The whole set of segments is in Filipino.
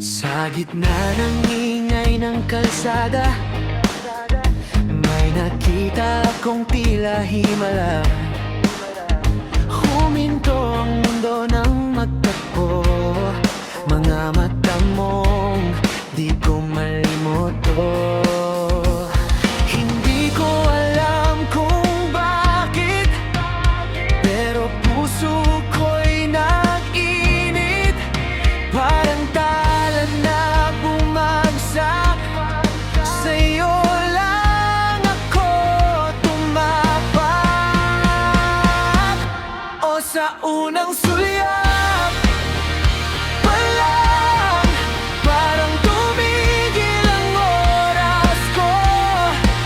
Sa gitna ng ingay ng kalsada, may nakita akong tila himala. Huminto ang mundo ng magtagpo. Mga mata mong di ko malimot to. Hindi ko alam kung bakit, pero puso ko'y nag-init. Parang tala na bumagsak. Sa'yo lang ako tumapak. O sa unang sulyap pa lang, parang tumigil ang oras ko.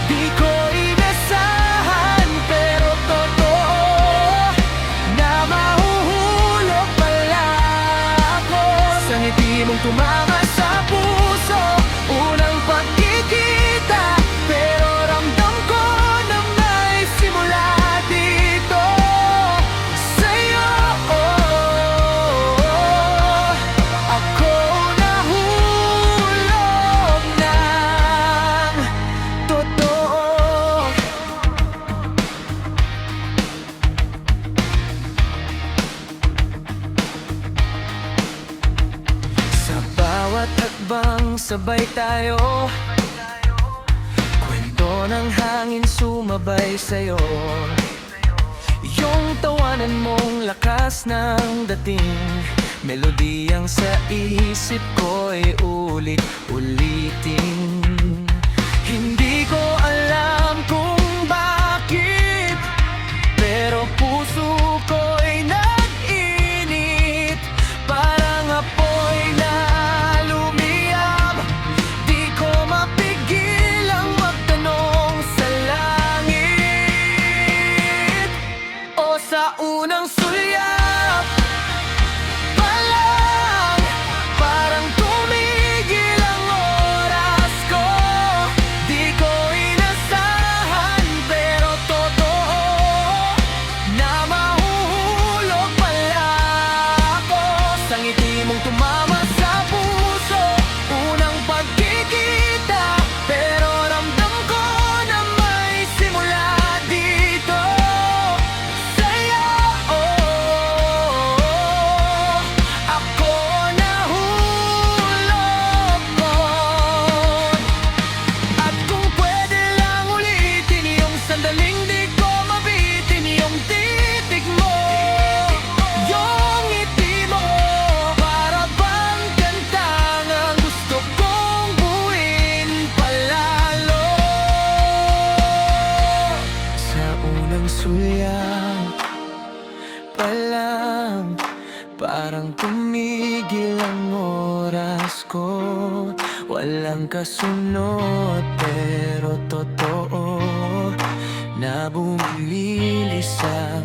Di ko inasahan, pero totoo na mahuhulog pala ako. Sa ngiti mong tumama sa puso, unang pagkikita, pero ramdam ko na may simula dito. Sa'yo, ako nahulog ng totoo. Sa bawat hakbang sabay tayo, kwento ng hangin sumabay sa'yo. Yung tawanan mong lakas ng dating, melodiyang sa isip ko'y ulit-ulitin. Hindi ko alam kung bakit, pero puso ko'y nag-init. Parang apoy na lumiyab, di ko mapigil ang magtanong sa langit. O sa unang sulyap pa lang, parang tumigil ang oras ko. Di ko inasahan, pero totoo na mahuhulog pala ako. Sa ngiti mong tumama sa puso, unang pagkikita, pero ramdam ko na may simula dito. Sa'yo, ako nahulog nun. At kung pwede lang ulitin yung sandaling di ko mabitin, yung titig mo, yung ngiti mo, para bang kantang ang gusto kong buuin palalo. Sa unang sulyap pa lang, parang tumigil ang oras ko. Walang kasunod, pero totoo na bumilis ang